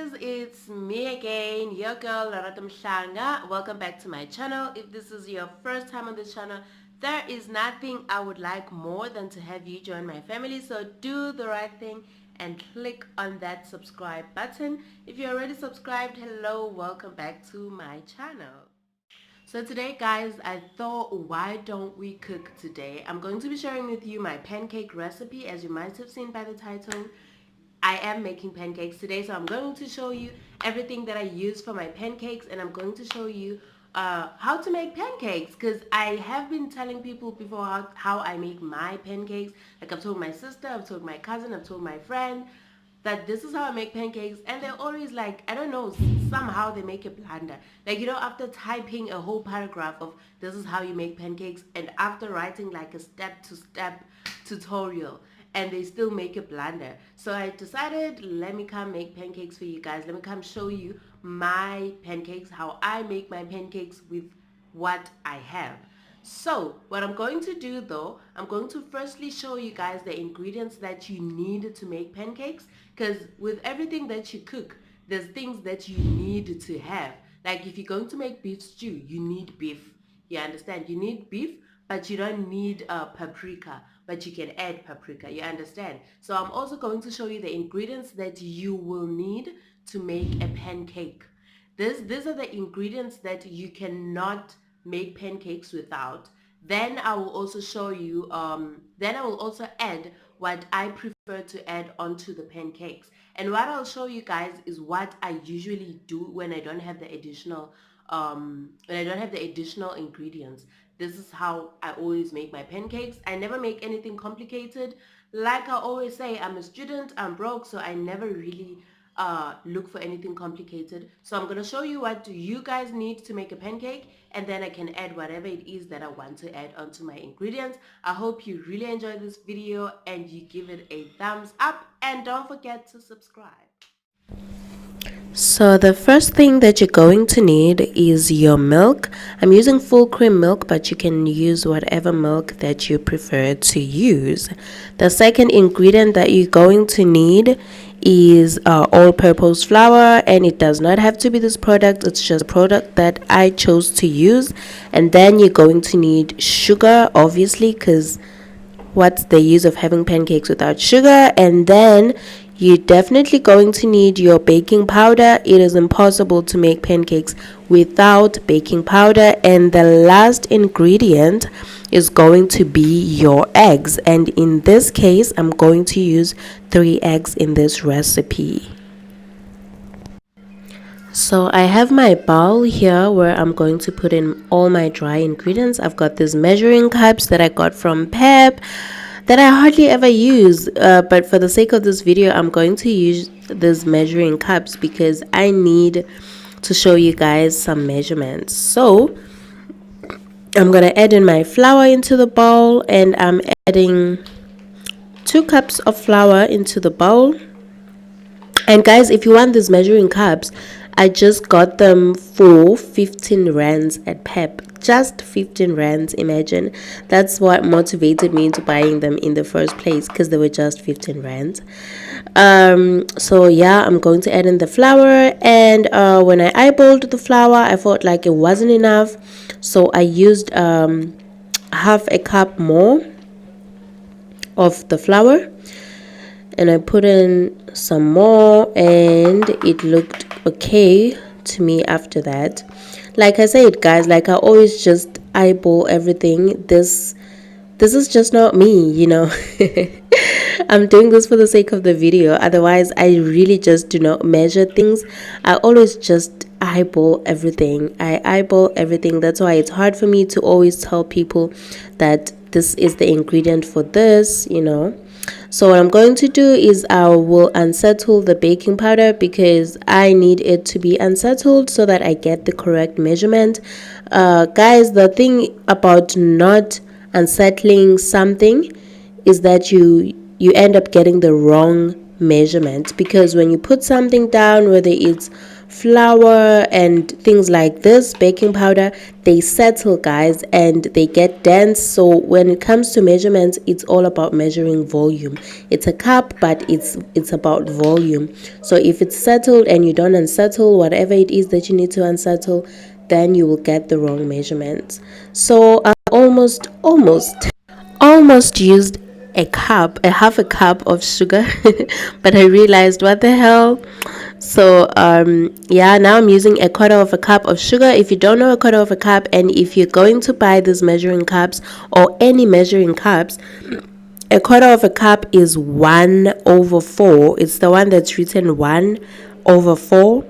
guys, it's me again, your girl Larato Mhlanga. Welcome back to my channel. If this is your first time on this channel, there is nothing I would like more than to have you join my family. So do the right thing and click on that subscribe button. If you're already subscribed, hello, welcome back to my channel. So today guys, I thought, why don't we cook today? I'm going to be sharing with you my pancake recipe. As you might have seen by the title, I am making pancakes today, so I'm going to show you everything that I use for my pancakes, and I'm going to show you how to make pancakes, because I have been telling people before how I make my pancakes. Like, I've told my sister, I've told my cousin, I've told my friend that this is how I make pancakes, and they're always like, I don't know, somehow they make a blunder. Like, you know, after typing a whole paragraph of this is how you make pancakes, and after writing like a step-to-step tutorial, and they still make a blunder. So I decided, let me come make pancakes for you guys. Let me come show you my pancakes, how I make my pancakes with what I have. So what I'm going to do though, I'm going to firstly show you guys the ingredients that you need to make pancakes, because with everything that you cook, there's things that you need to have. Like, if you're going to make beef stew, you need beef. You understand? You need beef, but you don't need paprika, but you can add paprika. You understand? So I'm also going to show you the ingredients that you will need to make a pancake. These are the ingredients that you cannot make pancakes without. Then I will also show you, then I will also add what I prefer to add onto the pancakes. And what I'll show you guys is what I usually do when I don't have the additional ingredients. This is how I always make my pancakes. I never make anything complicated. Like I always say, I'm a student, I'm broke, so I never really look for anything complicated. So I'm going to show you what you guys need to make a pancake, and then I can add whatever it is that I want to add onto my ingredients. I hope you really enjoyed this video and you give it a thumbs up, and don't forget to subscribe. So the first thing that you're going to need is your milk. I'm using full cream milk, but you can use whatever milk that you prefer to use. The second ingredient that you're going to need is all-purpose flour, and it does not have to be this product. It's just a product that I chose to use. And then you're going to need sugar, obviously, because what's the use of having pancakes without sugar? And then you're definitely going to need your baking powder. It is impossible to make pancakes without baking powder. And the last ingredient is going to be your eggs. And in this case, I'm going to use 3 eggs in this recipe. So I have my bowl here where I'm going to put in all my dry ingredients. I've got these measuring cups that I got from Pep that I hardly ever use, but for the sake of this video, I'm going to use these measuring cups because I need to show you guys some measurements. So I'm going to add in my flour into the bowl, and I'm adding 2 cups of flour into the bowl. And guys, if you want these measuring cups, I just got them for 15 rands at Pep. Just 15 rands, imagine. That's what motivated me into buying them in the first place, because they were just 15 rands. So yeah, I'm going to add in the flour, and when I eyeballed the flour, I felt like it wasn't enough, so I used half a cup more of the flour, and I put in some more, and it looked okay to me after that. Like I said, guys, like I always just eyeball everything. This is just not me, you know. I'm doing this for the sake of the video. Otherwise, I really just do not measure things. I always just eyeball everything. I eyeball everything. That's why it's hard for me to always tell people that this is the ingredient for this, you know. So what I'm going to do is I will unsettle the baking powder, because I need it to be unsettled so that I get the correct measurement. Guys, the thing about not unsettling something is that you end up getting the wrong measurement, because when you put something down, whether it's flour and things like this, baking powder, they settle, guys, and they get dense. So when it comes to measurements, it's all about measuring volume. It's a cup, but it's about volume. So if it's settled and you don't unsettle whatever it is that you need to unsettle, then you will get the wrong measurements. So I almost used a half a cup of sugar, but I realized, what the hell. So yeah, now I'm using a quarter of a cup of sugar. If you don't know a quarter of a cup, and if you're going to buy these measuring cups or any measuring cups, a quarter of a cup is 1/4. It's the one that's written 1/4.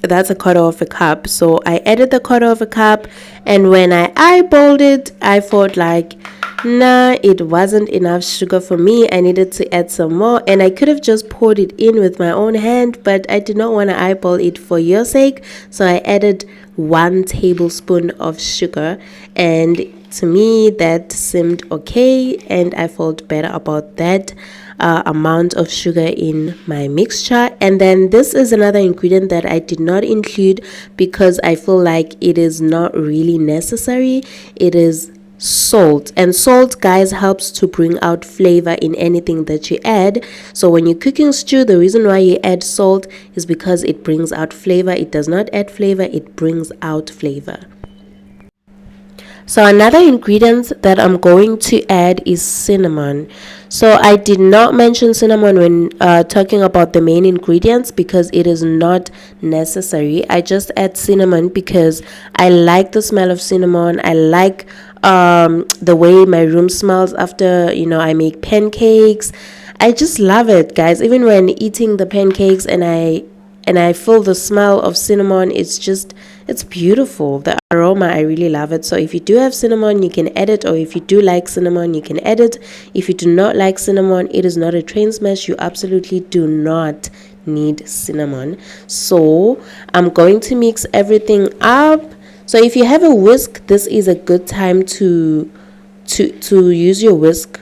That's a quarter of a cup. So I added the quarter of a cup, and when I eyeballed it, I thought like, nah, it wasn't enough sugar for me. I needed to add some more, and I could have just poured it in with my own hand, but I did not want to eyeball it for your sake. So I added 1 tablespoon of sugar, and to me that seemed okay, and I felt better about that amount of sugar in my mixture. And then this is another ingredient that I did not include because I feel like it is not really necessary. It is salt. And salt, guys, helps to bring out flavor in anything that you add. So when you're cooking stew, the reason why you add salt is because it brings out flavor. It does not add flavor, it brings out flavor. So another ingredient that I'm going to add is cinnamon. So I did not mention cinnamon when talking about the main ingredients because it is not necessary. I just add cinnamon because I like the smell of cinnamon. I like the way my room smells after I make pancakes. I just love it, guys. Even when eating the pancakes and I feel the smell of cinnamon, it's beautiful. The aroma, I really love it. So if you do have cinnamon, you can add it, or if you do like cinnamon, you can add it. If you do not like cinnamon, it is not a train smash. You absolutely do not need cinnamon. So I'm going to mix everything up. So if you have a whisk, this is a good time to use your whisk,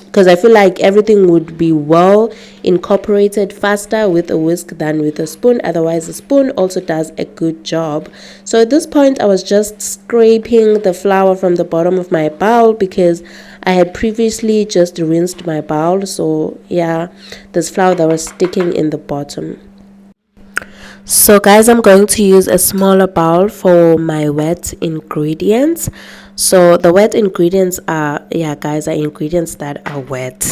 because I feel like everything would be well incorporated faster with a whisk than with a spoon. Otherwise, a spoon also does a good job. So at this point, I was just scraping the flour from the bottom of my bowl because I had previously just rinsed my bowl. So yeah, there's flour that was sticking in the bottom. So guys, I'm going to use a smaller bowl for my wet ingredients. So the wet ingredients are, yeah guys, are ingredients that are wet.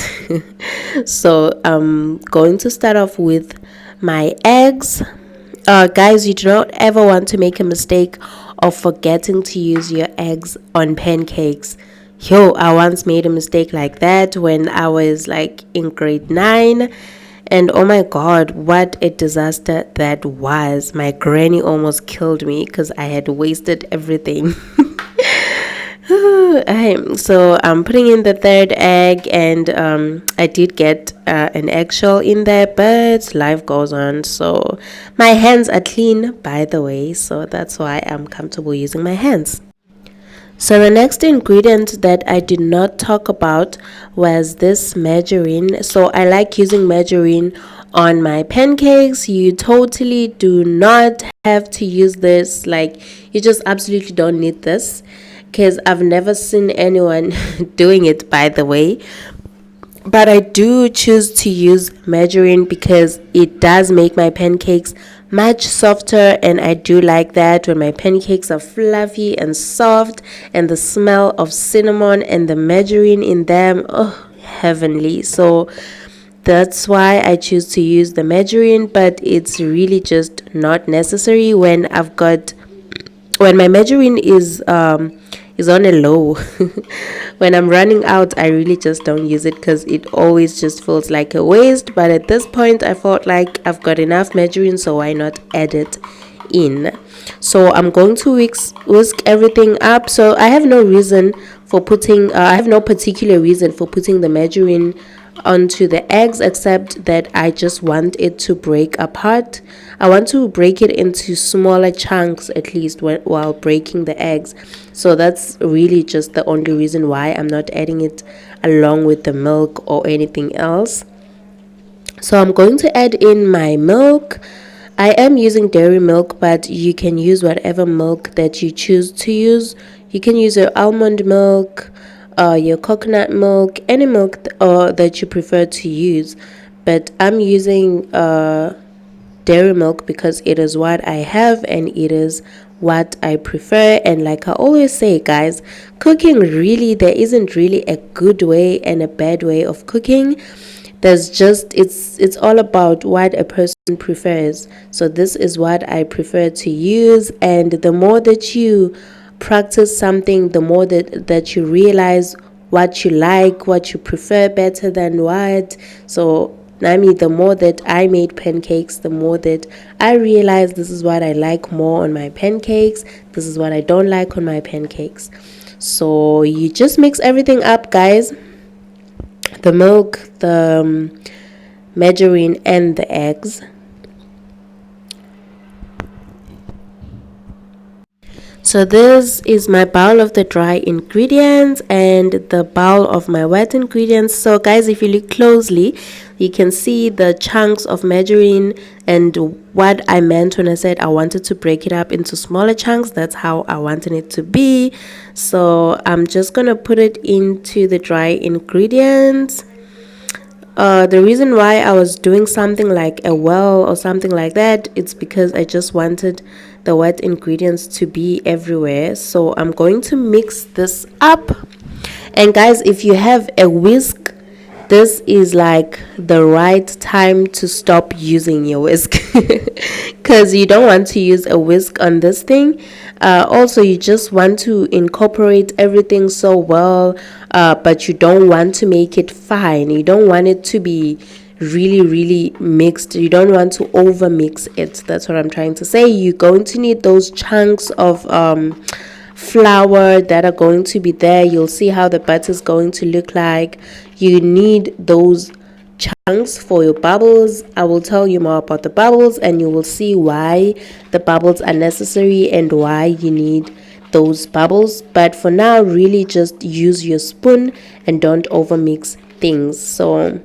So I'm going to start off with my eggs. Guys, you do not ever want to make a mistake of forgetting to use your eggs on pancakes. Yo, I once made a mistake like that when I was like in grade 9. And oh my god, what a disaster that was. My granny almost killed me because I had wasted everything. So I'm putting in the third egg, and I did get an eggshell in there, but life goes on. So my hands are clean, by the way, so that's why I'm comfortable using my hands. So the next ingredient that I did not talk about was this margarine. So I like using margarine on my pancakes. You totally do not have to use this. Like, you just absolutely don't need this, because I've never seen anyone doing it, by the way. But I do choose to use margarine because it does make my pancakes much softer, and I do like that when my pancakes are fluffy and soft, and the smell of cinnamon and the margarine in them, oh, heavenly. So that's why I choose to use the margarine, but it's really just not necessary when my margarine is on a low. When I'm running out, I really just don't use it because it always just feels like a waste. But at this point, I felt like I've got enough margarine, so why not add it in? So I'm going to whisk everything up. So I have no particular reason for putting the margarine onto the eggs, except that I just want it to break apart. I want to break it into smaller chunks, at least while breaking the eggs. So that's really just the only reason why I'm not adding it along with the milk or anything else. So I'm going to add in my milk. I am using dairy milk, but you can use whatever milk that you choose to use. You can use your almond milk, your coconut milk, any milk that you prefer to use. But I'm using dairy milk because it is what I have and it is what I prefer. And like I always say, guys, cooking really, there isn't really a good way and a bad way of cooking. There's just, it's all about what a person prefers. So this is what I prefer to use, and the more that you practice something, the more that you realize what you like, what you prefer better than what. So the more that I made pancakes, the more that I realized this is what I like more on my pancakes, this is what I don't like on my pancakes. So you just mix everything up, guys. The milk, the margarine, and the eggs. So this is my bowl of the dry ingredients and the bowl of my wet ingredients. So guys, if you look closely, you can see the chunks of margarine, and what I meant when I said I wanted to break it up into smaller chunks, that's how I wanted it to be. So I'm just gonna put it into the dry ingredients. The reason why I was doing something like a well or something like that, it's because I just wanted the wet ingredients to be everywhere. So I'm going to mix this up. And guys, if you have a whisk, this is like the right time to stop using your whisk because you don't want to use a whisk on this thing. Also, you just want to incorporate everything so well, but you don't want to make it fine. You don't want it to be really mixed. You don't want to over mix it. That's what I'm trying to say. You're going to need those chunks of flour that are going to be there. You'll see how the butter is going to look like. You need those chunks for your bubbles. I will tell you more about the bubbles, and you will see why the bubbles are necessary and why you need those bubbles. But for now, really just use your spoon and don't over mix things. So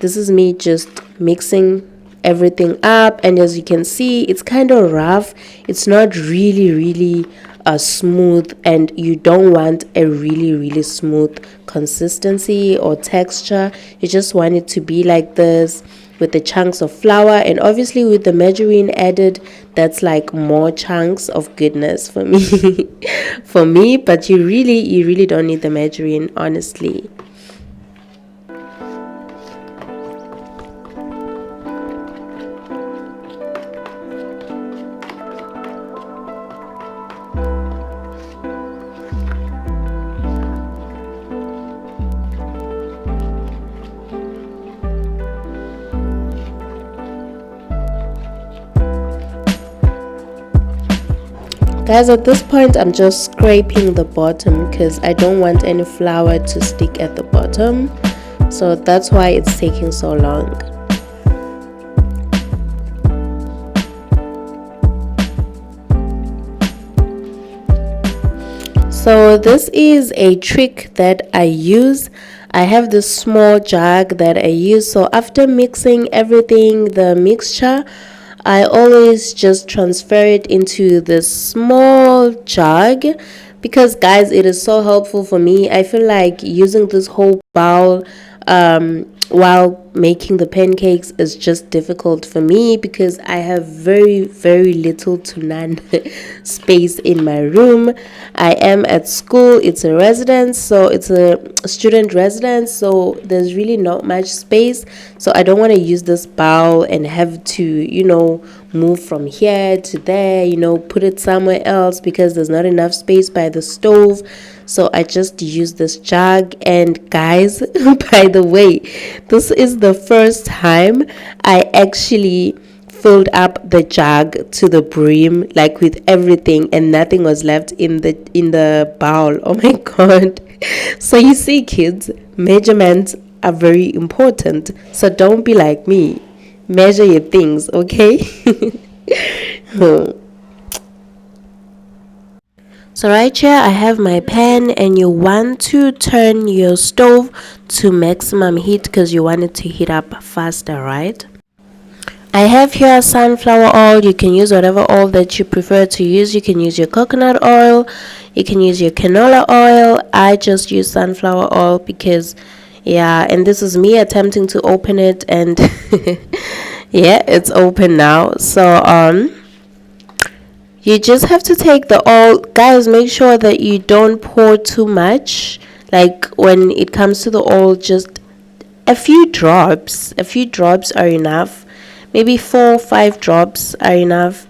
this is me just mixing everything up, and as you can see, it's kind of rough. It's not really smooth, and you don't want a really smooth consistency or texture. You just want it to be like this with the chunks of flour, and obviously with the margarine added, that's like more chunks of goodness for me for me. But you really don't need the margarine, honestly. Guys, at this point I'm just scraping the bottom because I don't want any flour to stick at the bottom, so that's why it's taking so long. So this is a trick that I use. I have this small jug that I use, so after mixing everything, the mixture, I always just transfer it into this small jug because, guys, it is so helpful for me. I feel like using this whole bowl while making the pancakes is just difficult for me because I have very little to none space in my room. I am at school. It's a residence, so it's a student residence, so there's really not much space. So I don't want to use this bowl and have to move from here to there, put it somewhere else because there's not enough space by the stove. So I just use this jug. And guys, by the way, this is the first time I actually filled up the jug to the brim, like with everything, and nothing was left in the bowl. Oh my god. So you see, kids, measurements are very important. So don't be like me. Measure your things, okay? So right here I have my pan, and you want to turn your stove to maximum heat because you want it to heat up faster, right? I have here sunflower oil. You can use whatever oil that you prefer to use. You can use your coconut oil, you can use your canola oil. I just use sunflower oil because, yeah, and this is me attempting to open it, and yeah, it's open now. So you just have to take the oil, guys. Make sure that you don't pour too much. Like when it comes to the oil, just a few drops are enough. Maybe 4 or 5 drops are enough.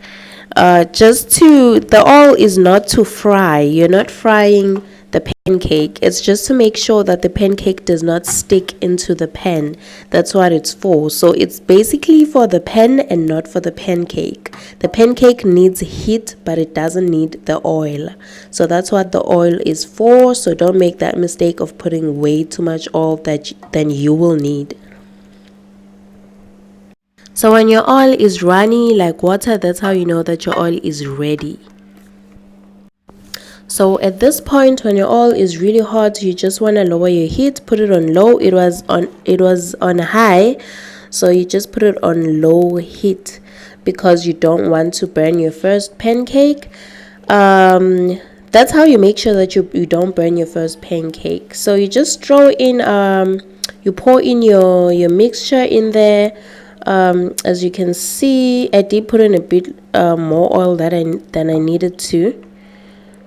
Just to, the oil is not to fry. You're not frying the pancake. It's just to make sure that the pancake does not stick into the pan. That's what it's for. So it's basically for the pan and not for the pancake. The pancake needs heat, but it doesn't need the oil. So that's what the oil is for. So don't make that mistake of putting way too much oil than you will need. So when your oil is runny like water, that's how you know that your oil is ready. So at this point, when your oil is really hot, you just want to lower your heat, put it on low. It was on high, so you just put it on low heat because you don't want to burn your first pancake. That's how you make sure that you don't burn your first pancake. So you just throw in you pour in your mixture in there. As you can see, I did put in a bit more oil than I needed to,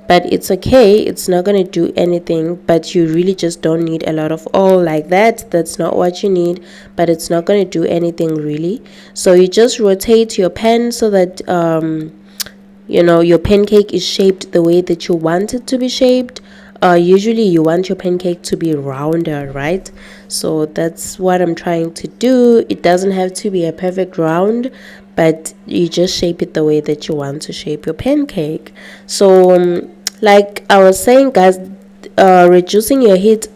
but it's okay. It's not going to do anything, but you really just don't need a lot of oil like that. That's not what you need, but it's not going to do anything really. So you just rotate your pan so that your pancake is shaped the way that you want it to be shaped. Usually you want your pancake to be rounder, right? So that's what I'm trying to do. It doesn't have to be a perfect round, but you just shape it the way that you want to shape your pancake. So like I was saying, guys, reducing your heat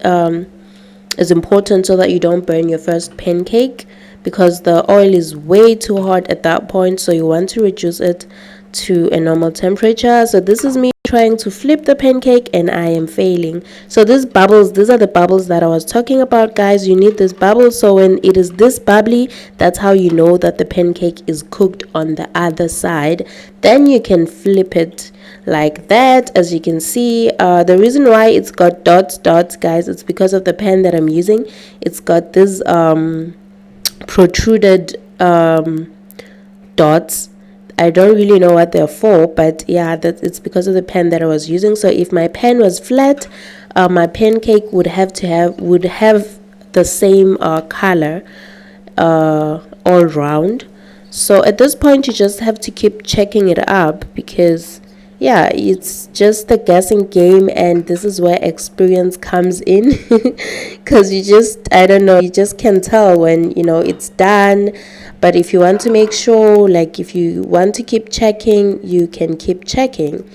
is important so that you don't burn your first pancake, because the oil is way too hot at that point. So you want to reduce it to a normal temperature. So this is me trying to flip the pancake and I am failing. So these are the bubbles that I was talking about, guys. You need this bubble. So when it is this bubbly, that's how you know that the pancake is cooked on the other side. Then you can flip it like that. As you can see, the reason why it's got dots, guys, it's because of the pan that I'm using. It's got this protruded dots. I don't really know what they're for, but yeah, it's because of the pan that I was using. So if my pan was flat, my pancake would have the same color all round. So at this point, you just have to keep checking it up, because yeah, it's just a guessing game, and this is where experience comes in. Because you just can tell when it's done. But if you want to make sure, like if you want to keep checking, you can keep checking.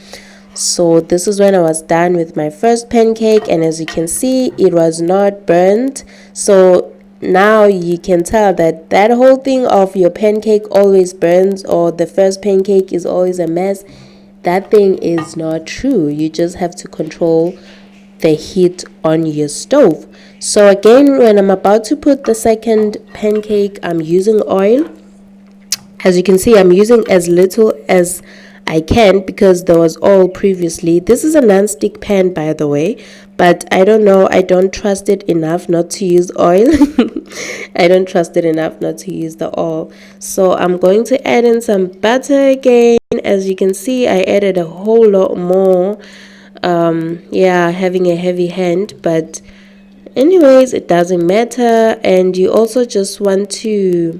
So this is when I was done with my first pancake, and as you can see, it was not burnt. So now you can tell that whole thing of your pancake always burns, or the first pancake is always a mess. That thing is not true. You just have to control the heat on your stove. So again, when I'm about to put the second pancake, I'm using oil. As you can see, I'm using as little as I can because there was oil previously. This is a non-stick pan, by the way, but I don't know, I don't trust it enough not to use oil. I don't trust it enough not to use the oil. So I'm going to add in some butter again. As you can see, I added a whole lot more. Having a heavy hand, but anyways, it doesn't matter. And you also just want to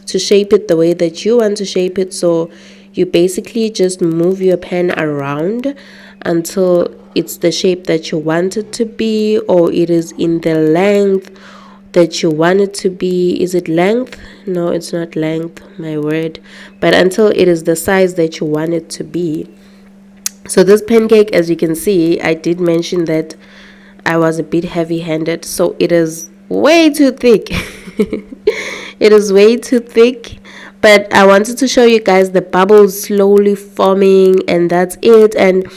shape it the way that you want to shape it. So you basically just move your pan around until it's the shape that you want it to be, or it is in the length that you want it to be. Is it length? No, it's not length, my word. But until it is the size that you want it to be. So this pancake, as you can see, I did mention that I was a bit heavy-handed, so it is way too thick. It is way too thick, but I wanted to show you guys the bubbles slowly forming, and that's it. And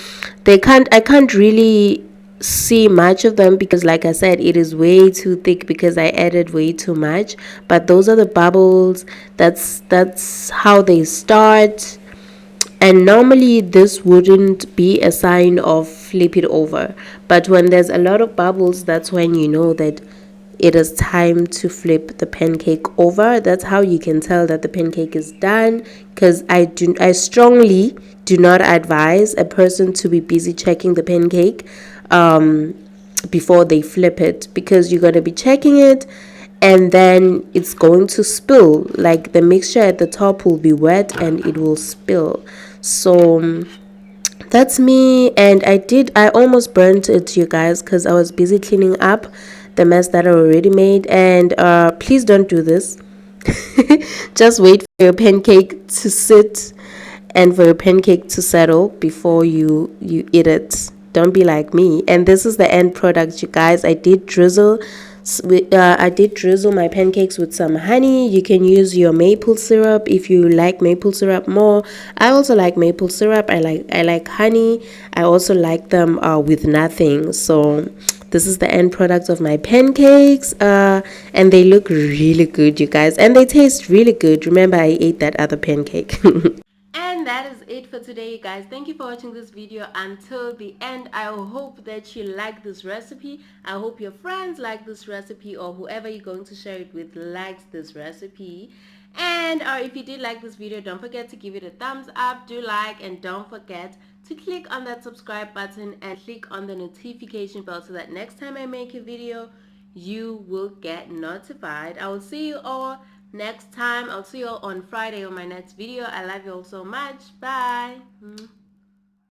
I can't really see much of them because, like I said, it is way too thick because I added way too much. But those are the bubbles. That's how they start. And normally this wouldn't be a sign of flip it over, but when there's a lot of bubbles, that's when you know that it is time to flip the pancake over. That's how you can tell that the pancake is done, because I strongly do not advise a person to be busy checking the pancake before they flip it, because you're going to be checking it and then it's going to spill. Like the mixture at the top will be wet and it will spill. So that's me. And I almost burnt it, you guys, because I was busy cleaning up the mess that I already made. And please don't do this. Just wait for your pancake to sit and for your pancake to settle before you eat it. Don't be like me. And this is the end product, you guys. I did drizzle my pancakes with some honey. You can use your maple syrup if you like maple syrup more. I also like maple syrup. I like honey. I also like them with nothing. So this is the end product of my pancakes, and they look really good, you guys, and they taste really good. Remember, I ate that other pancake. And that is it for today, you guys. Thank you for watching this video until the end. I hope that you like this recipe. I hope your friends like this recipe, or whoever you're going to share it with likes this recipe. And if you did like this video, don't forget to give it a thumbs up. Do like, and don't forget to click on that subscribe button and click on the notification bell so that next time I make a video, you will get notified. I will see you all next time. I'll see you all on Friday on my next video. I love you all so much. Bye.